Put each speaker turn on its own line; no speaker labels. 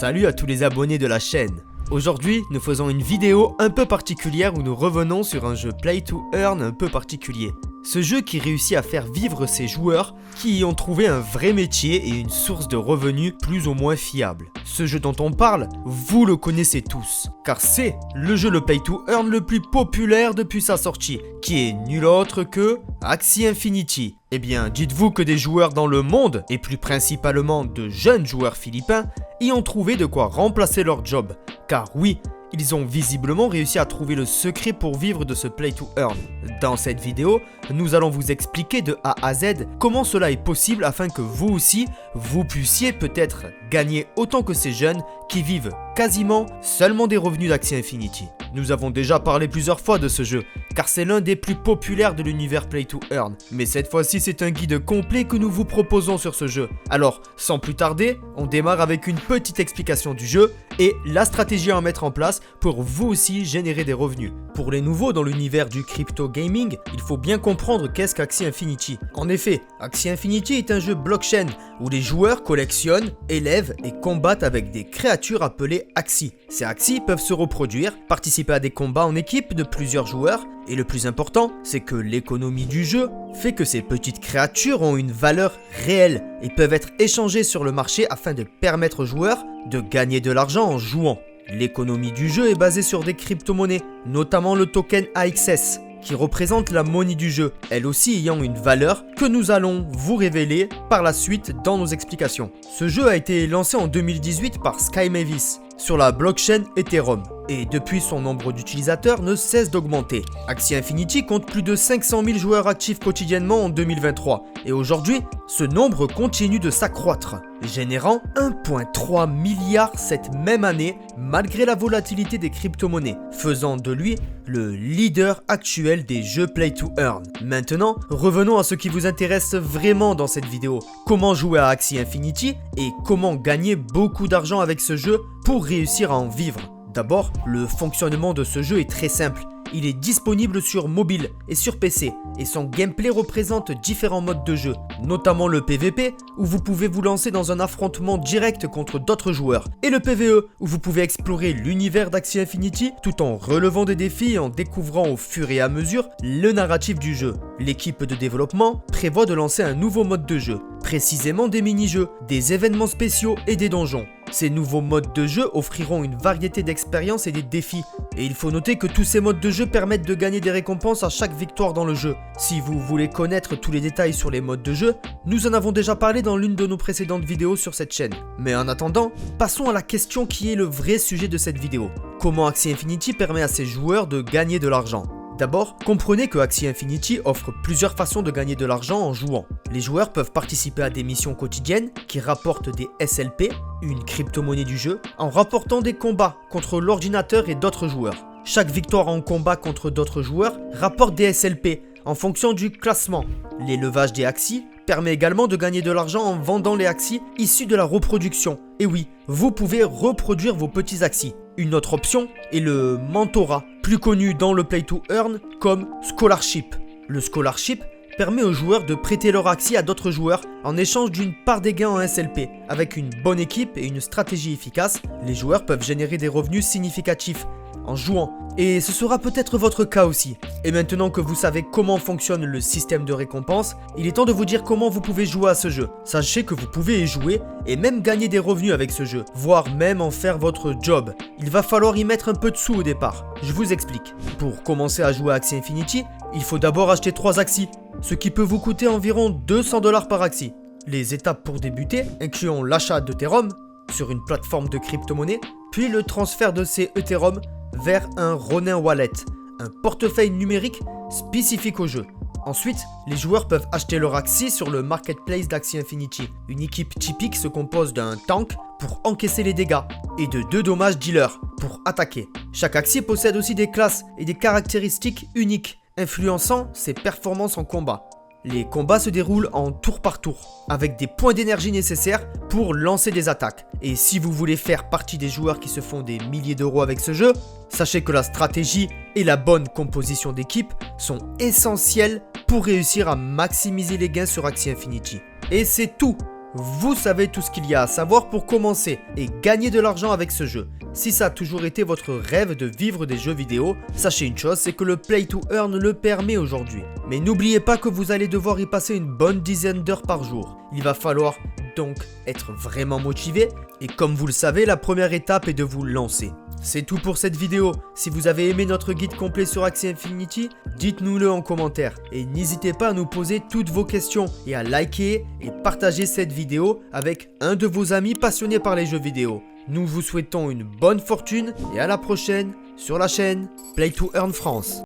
Salut à tous les abonnés de la chaîne. Aujourd'hui, nous faisons une vidéo un peu particulière où nous revenons sur un jeu Play to Earn un peu particulier. Ce jeu qui réussit à faire vivre ses joueurs qui y ont trouvé un vrai métier et une source de revenus plus ou moins fiable. Ce jeu dont on parle, vous le connaissez tous, car c'est le jeu Play to Earn le plus populaire depuis sa sortie, qui est nul autre que Axie Infinity. Eh bien, dites-vous que des joueurs dans le monde, et plus principalement de jeunes joueurs philippins, y ont trouvé de quoi remplacer leur job. Car oui, ils ont visiblement réussi à trouver le secret pour vivre de ce Play to Earn. Dans cette vidéo, nous allons vous expliquer de A à Z comment cela est possible afin que vous aussi, vous puissiez peut-être gagner autant que ces jeunes qui vivent quasiment seulement des revenus d'Axie Infinity. Nous avons déjà parlé plusieurs fois de ce jeu, car c'est l'un des plus populaires de l'univers Play to Earn. Mais cette fois-ci, c'est un guide complet que nous vous proposons sur ce jeu. Alors, sans plus tarder, on démarre avec une petite explication du jeu et la stratégie à mettre en place pour vous aussi générer des revenus. Pour les nouveaux dans l'univers du crypto gaming, il faut bien comprendre qu'est-ce qu'Axie Infinity. En effet, Axie Infinity est un jeu blockchain où les joueurs collectionnent, élèvent et combattent avec des créatures appelées Axie. Ces Axie peuvent se reproduire, participer à des combats en équipe de plusieurs joueurs, et le plus important, c'est que l'économie du jeu fait que ces petites créatures ont une valeur réelle et peuvent être échangées sur le marché afin de permettre aux joueurs de gagner de l'argent en jouant. L'économie du jeu est basée sur des crypto-monnaies, notamment le token AXS, qui représente la monnaie du jeu, elle aussi ayant une valeur que nous allons vous révéler par la suite dans nos explications. Ce jeu a été lancé en 2018 par Sky Mavis sur la blockchain Ethereum, et depuis son nombre d'utilisateurs ne cesse d'augmenter. Axie Infinity compte plus de 500 000 joueurs actifs quotidiennement en 2023, et aujourd'hui, ce nombre continue de s'accroître, générant 1,3 milliard cette même année, malgré la volatilité des crypto-monnaies, faisant de lui le leader actuel des jeux Play to Earn. Maintenant, revenons à ce qui vous intéresse vraiment dans cette vidéo. Comment jouer à Axie Infinity et comment gagner beaucoup d'argent avec ce jeu pour réussir à en vivre. D'abord, le fonctionnement de ce jeu est très simple. Il est disponible sur mobile et sur PC, et son gameplay représente différents modes de jeu, notamment le PVP, où vous pouvez vous lancer dans un affrontement direct contre d'autres joueurs, et le PVE, où vous pouvez explorer l'univers d'Axie Infinity tout en relevant des défis et en découvrant au fur et à mesure le narratif du jeu. L'équipe de développement prévoit de lancer un nouveau mode de jeu, précisément des mini-jeux, des événements spéciaux et des donjons. Ces nouveaux modes de jeu offriront une variété d'expériences et des défis, et il faut noter que tous ces modes de jeu permettent de gagner des récompenses à chaque victoire dans le jeu. Si vous voulez connaître tous les détails sur les modes de jeu, nous en avons déjà parlé dans l'une de nos précédentes vidéos sur cette chaîne. Mais en attendant, passons à la question qui est le vrai sujet de cette vidéo. Comment Axie Infinity permet à ses joueurs de gagner de l'argent ? D'abord, comprenez que Axie Infinity offre plusieurs façons de gagner de l'argent en jouant. Les joueurs peuvent participer à des missions quotidiennes qui rapportent des SLP, une crypto-monnaie du jeu, en rapportant des combats contre l'ordinateur et d'autres joueurs. Chaque victoire en combat contre d'autres joueurs rapporte des SLP en fonction du classement. L'élevage des Axie permet également de gagner de l'argent en vendant les Axie issus de la reproduction. Et oui, vous pouvez reproduire vos petits Axie. Une autre option est le mentorat, plus connu dans le Play to Earn comme Scholarship. Le Scholarship permet aux joueurs de prêter leur Axie à d'autres joueurs en échange d'une part des gains en SLP. Avec une bonne équipe et une stratégie efficace, les joueurs peuvent générer des revenus significatifs en jouant. Et ce sera peut-être votre cas aussi. Et maintenant que vous savez comment fonctionne le système de récompense, il est temps de vous dire comment vous pouvez jouer à ce jeu. Sachez que vous pouvez y jouer et même gagner des revenus avec ce jeu, voire même en faire votre job. Il va falloir y mettre un peu de sous au départ. Je vous explique. Pour commencer à jouer à Axie Infinity, il faut d'abord acheter 3 Axie, ce qui peut vous coûter environ 200 $ par Axie. Les étapes pour débuter incluent l'achat d'Ethereum sur une plateforme de crypto-monnaie, puis le transfert de ces Ethereum vers un Ronin Wallet, un portefeuille numérique spécifique au jeu. Ensuite, les joueurs peuvent acheter leur Axie sur le marketplace d'Axie Infinity. Une équipe typique se compose d'un tank pour encaisser les dégâts et de 2 dommages dealers pour attaquer. Chaque Axie possède aussi des classes et des caractéristiques uniques, influençant ses performances en combat. Les combats se déroulent en tour par tour, avec des points d'énergie nécessaires pour lancer des attaques. Et si vous voulez faire partie des joueurs qui se font des milliers d'euros avec ce jeu, sachez que la stratégie et la bonne composition d'équipe sont essentielles pour réussir à maximiser les gains sur Axie Infinity. Et c'est tout! vous savez tout ce qu'il y a à savoir pour commencer et gagner de l'argent avec ce jeu. Si ça a toujours été votre rêve de vivre des jeux vidéo, sachez une chose, c'est que le Play to Earn le permet aujourd'hui. Mais n'oubliez pas que vous allez devoir y passer une bonne dizaine d'heures par jour. Il va falloir donc être vraiment motivé et comme vous le savez, la première étape est de vous lancer. C'est tout pour cette vidéo. Si vous avez aimé notre guide complet sur Axie Infinity, dites-nous-le en commentaire. Et n'hésitez pas à nous poser toutes vos questions et à liker et partager cette vidéo avec un de vos amis passionnés par les jeux vidéo. Nous vous souhaitons une bonne fortune et à la prochaine sur la chaîne Play to Earn France.